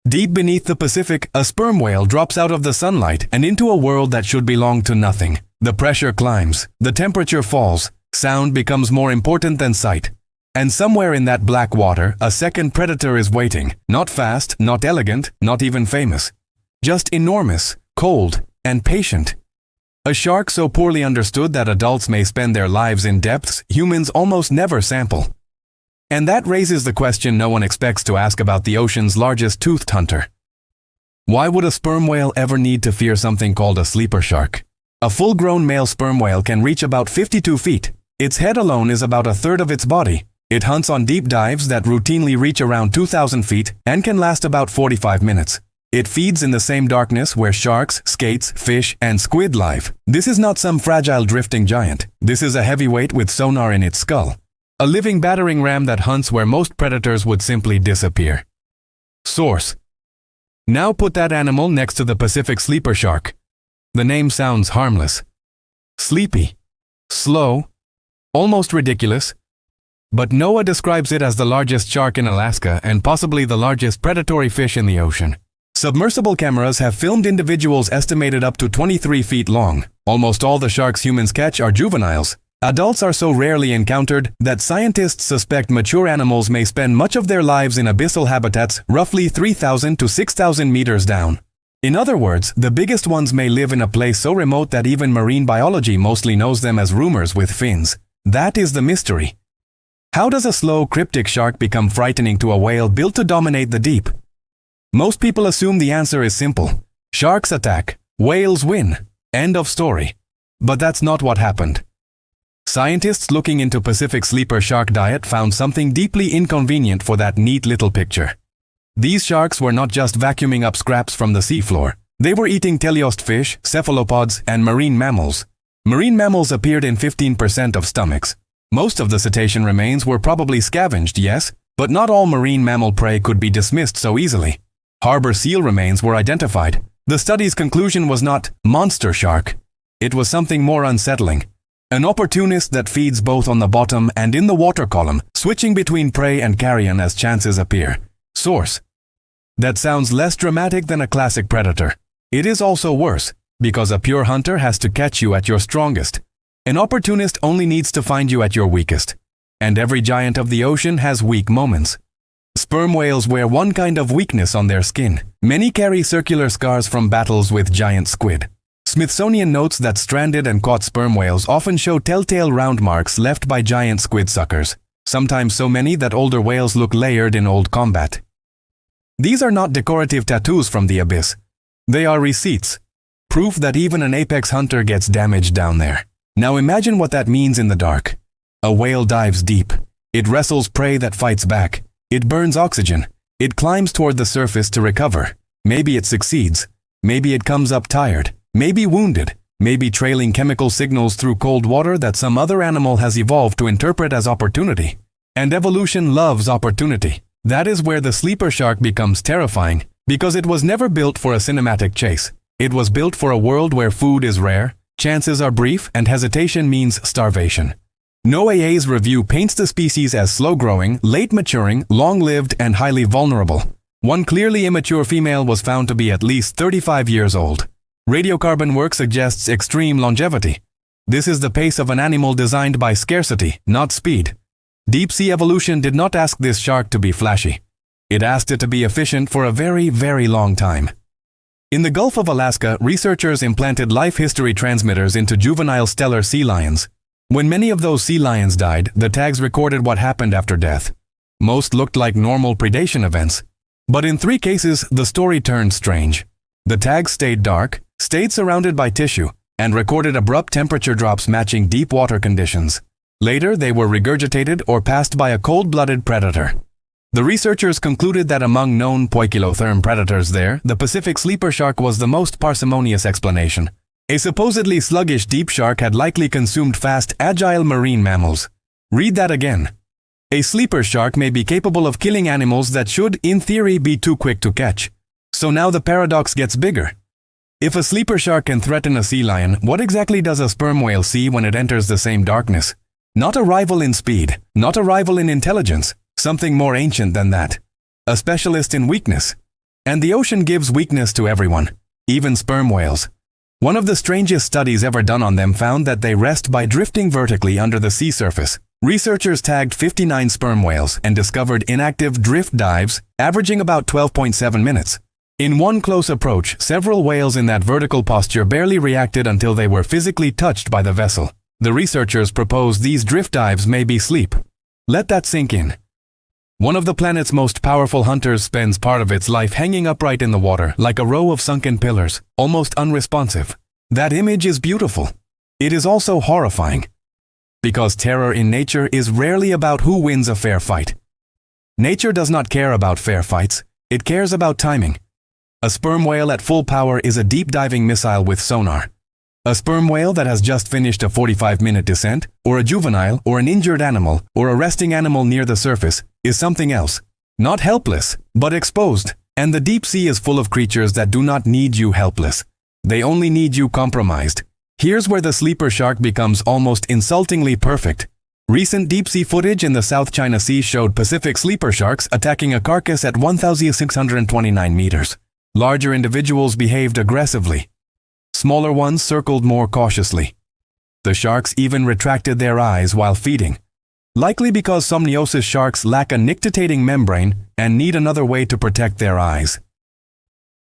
Deep beneath the Pacific, a sperm whale drops out of the sunlight and into a world that should belong to nothing. The pressure climbs, the temperature falls, sound becomes more important than sight. And somewhere in that black water, a second predator is waiting. Not fast, not elegant, not even famous. Just enormous, cold, and patient. A shark so poorly understood that adults may spend their lives in depths humans almost never sample. And that raises the question no one expects to ask about the ocean's largest toothed hunter. Why would a sperm whale ever need to fear something called a sleeper shark? A full-grown male sperm whale can reach about 52 feet. Its head alone is about a third of its body. It hunts on deep dives that routinely reach around 2,000 feet and can last about 45 minutes. It feeds in the same darkness where sharks, skates, fish, and squid live. This is not some fragile drifting giant. This is a heavyweight with sonar in its skull. A living battering ram that hunts where most predators would simply disappear. Source. Now put that animal next to the Pacific sleeper shark. The name sounds harmless. Sleepy. Slow. Almost ridiculous. But NOAA describes it as the largest shark in Alaska and possibly the largest predatory fish in the ocean. Submersible cameras have filmed individuals estimated up to 23 feet long. Almost all the sharks humans catch are juveniles. Adults are so rarely encountered that scientists suspect mature animals may spend much of their lives in abyssal habitats roughly 3,000 to 6,000 meters down. In other words, the biggest ones may live in a place so remote that even marine biology mostly knows them as rumors with fins. That is the mystery. How does a slow, cryptic shark become frightening to a whale built to dominate the deep? Most people assume the answer is simple. Sharks attack, whales win. End of story. But that's not what happened. Scientists looking into Pacific sleeper shark diet found something deeply inconvenient for that neat little picture. These sharks were not just vacuuming up scraps from the seafloor. They were eating teleost fish, cephalopods, and marine mammals. Marine mammals appeared in 15% of stomachs. Most of the cetacean remains were probably scavenged, yes, but not all marine mammal prey could be dismissed so easily. Harbor seal remains were identified. The study's conclusion was not monster shark. It was something more unsettling. An opportunist that feeds both on the bottom and in the water column, switching between prey and carrion as chances appear. Source. That sounds less dramatic than a classic predator. It is also worse, because a pure hunter has to catch you at your strongest. An opportunist only needs to find you at your weakest. And every giant of the ocean has weak moments. Sperm whales wear one kind of weakness on their skin. Many carry circular scars from battles with giant squid. Smithsonian notes that stranded and caught sperm whales often show telltale round marks left by giant squid suckers, sometimes so many that older whales look layered in old combat. These are not decorative tattoos from the abyss. They are receipts, proof that even an apex hunter gets damaged down there. Now imagine what that means in the dark. A whale dives deep. It wrestles prey that fights back. It burns oxygen. It climbs toward the surface to recover. Maybe it succeeds. Maybe it comes up tired. Maybe wounded. Maybe trailing chemical signals through cold water that some other animal has evolved to interpret as opportunity. And evolution loves opportunity. That is where the sleeper shark becomes terrifying, because it was never built for a cinematic chase. It was built for a world where food is rare, chances are brief, and hesitation means starvation. NOAA's review paints the species as slow-growing, late-maturing, long-lived, and highly vulnerable. One clearly immature female was found to be at least 35 years old. Radiocarbon work suggests extreme longevity. This is the pace of an animal designed by scarcity, not speed. Deep-sea evolution did not ask this shark to be flashy. It asked it to be efficient for a very, very long time. In the Gulf of Alaska, researchers implanted life history transmitters into juvenile stellar sea lions. When many of those sea lions died, the tags recorded what happened after death. Most looked like normal predation events. But in 3 cases, the story turned strange. The tags stayed dark, stayed surrounded by tissue, and recorded abrupt temperature drops matching deep water conditions. Later, they were regurgitated or passed by a cold-blooded predator. The researchers concluded that among known poikilotherm predators there, the Pacific sleeper shark was the most parsimonious explanation. A supposedly sluggish deep shark had likely consumed fast, agile marine mammals. Read that again. A sleeper shark may be capable of killing animals that should, in theory, be too quick to catch. So now the paradox gets bigger. If a sleeper shark can threaten a sea lion, what exactly does a sperm whale see when it enters the same darkness? Not a rival in speed, not a rival in intelligence, something more ancient than that. A specialist in weakness. And the ocean gives weakness to everyone, even sperm whales. One of the strangest studies ever done on them found that they rest by drifting vertically under the sea surface. Researchers tagged 59 sperm whales and discovered inactive drift dives, averaging about 12.7 minutes. In one close approach, several whales in that vertical posture barely reacted until they were physically touched by the vessel. The researchers propose these drift dives may be sleep. Let that sink in. One of the planet's most powerful hunters spends part of its life hanging upright in the water like a row of sunken pillars, almost unresponsive. That image is beautiful. It is also horrifying. Because terror in nature is rarely about who wins a fair fight. Nature does not care about fair fights, it cares about timing. A sperm whale at full power is a deep-diving missile with sonar. A sperm whale that has just finished a 45-minute descent, or a juvenile, or an injured animal, or a resting animal near the surface, is something else. Not helpless, but exposed. And the deep sea is full of creatures that do not need you helpless. They only need you compromised. Here's where the sleeper shark becomes almost insultingly perfect. Recent deep-sea footage in the South China Sea showed Pacific sleeper sharks attacking a carcass at 1,629 meters. Larger individuals behaved aggressively. Smaller ones circled more cautiously. The sharks even retracted their eyes while feeding, likely because somniosis sharks lack a nictitating membrane and need another way to protect their eyes.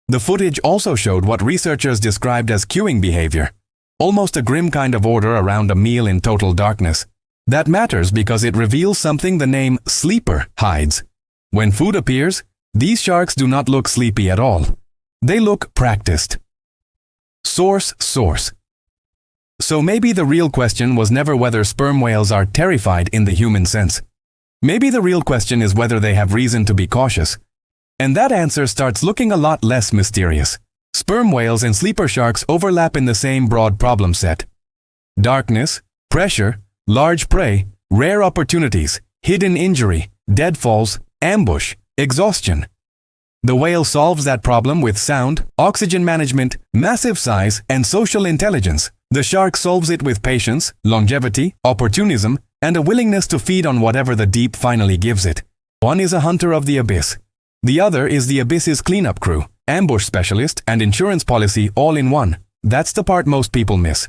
The footage also showed what researchers described as queuing behavior, almost a grim kind of order around a meal in total darkness. That matters because it reveals something the name sleeper hides. When food appears, these sharks do not look sleepy at all. They look practiced. Source. So maybe the real question was never whether sperm whales are terrified in the human sense. Maybe the real question is whether they have reason to be cautious. And that answer starts looking a lot less mysterious. Sperm whales and sleeper sharks overlap in the same broad problem set. Darkness, pressure, large prey, rare opportunities, hidden injury, deadfalls, ambush, exhaustion. The whale solves that problem with sound, oxygen management, massive size, and social intelligence. The shark solves it with patience, longevity, opportunism, and a willingness to feed on whatever the deep finally gives it. One is a hunter of the abyss. The other is the abyss's cleanup crew, ambush specialist, and insurance policy all in one. That's the part most people miss.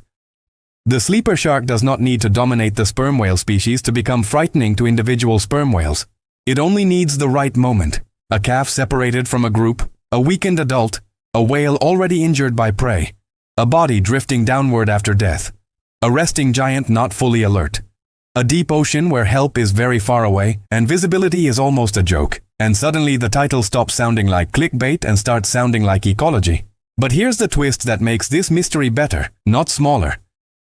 The sleeper shark does not need to dominate the sperm whale species to become frightening to individual sperm whales. It only needs the right moment. A calf separated from a group, a weakened adult, a whale already injured by prey, a body drifting downward after death, a resting giant not fully alert, a deep ocean where help is very far away and visibility is almost a joke, and suddenly the title stops sounding like clickbait and starts sounding like ecology. But here's the twist that makes this mystery better, not smaller.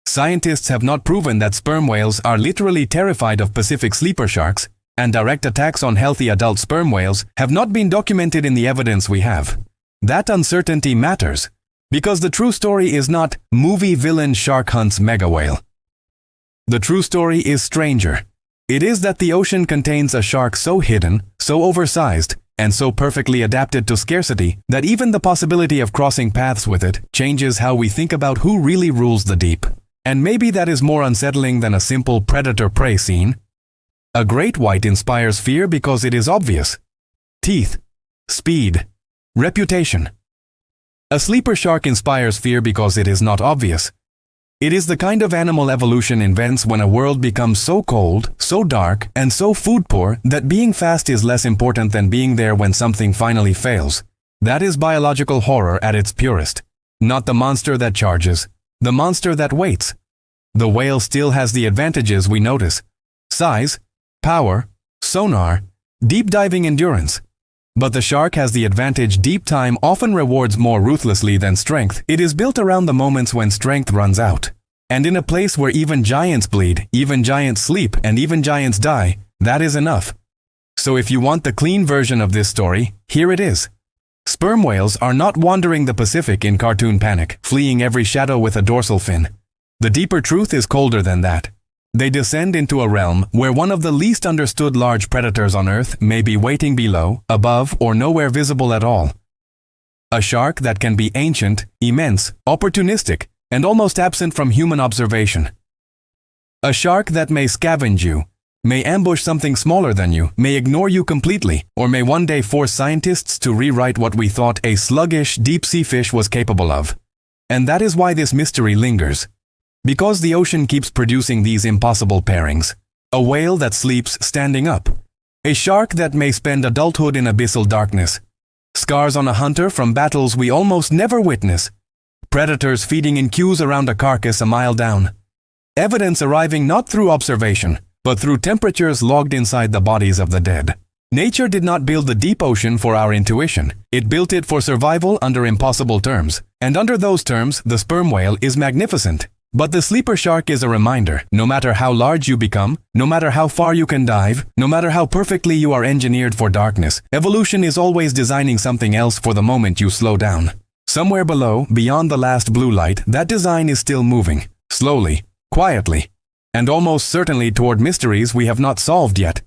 Scientists have not proven that sperm whales are literally terrified of Pacific sleeper sharks, and direct attacks on healthy adult sperm whales have not been documented in the evidence we have. That uncertainty matters, because the true story is not movie villain shark hunts mega whale. The true story is stranger. It is that the ocean contains a shark so hidden, so oversized, and so perfectly adapted to scarcity that even the possibility of crossing paths with it changes how we think about who really rules the deep. And maybe that is more unsettling than a simple predator-prey scene. A great white inspires fear because it is obvious. Teeth, speed, reputation. A sleeper shark inspires fear because it is not obvious. It is the kind of animal evolution invents when a world becomes so cold, so dark, and so food-poor that being fast is less important than being there when something finally fails. That is biological horror at its purest. Not the monster that charges, the monster that waits. The whale still has the advantages we notice. Size, power, sonar, deep-diving endurance. But the shark has the advantage deep time often rewards more ruthlessly than strength. It is built around the moments when strength runs out. And in a place where even giants bleed, even giants sleep, and even giants die, that is enough. So if you want the clean version of this story, here it is. Sperm whales are not wandering the Pacific in cartoon panic, fleeing every shadow with a dorsal fin. The deeper truth is colder than that. They descend into a realm where one of the least understood large predators on Earth may be waiting below, above, or nowhere visible at all. A shark that can be ancient, immense, opportunistic, and almost absent from human observation. A shark that may scavenge you, may ambush something smaller than you, may ignore you completely, or may one day force scientists to rewrite what we thought a sluggish deep-sea fish was capable of. And that is why this mystery lingers. Because the ocean keeps producing these impossible pairings. A whale that sleeps standing up. A shark that may spend adulthood in abyssal darkness. Scars on a hunter from battles we almost never witness. Predators feeding in queues around a carcass a mile down. Evidence arriving not through observation, but through temperatures logged inside the bodies of the dead. Nature did not build the deep ocean for our intuition. It built it for survival under impossible terms. And under those terms, the sperm whale is magnificent. But the sleeper shark is a reminder, no matter how large you become, no matter how far you can dive, no matter how perfectly you are engineered for darkness, evolution is always designing something else for the moment you slow down. Somewhere below, beyond the last blue light, that design is still moving, slowly, quietly, and almost certainly toward mysteries we have not solved yet.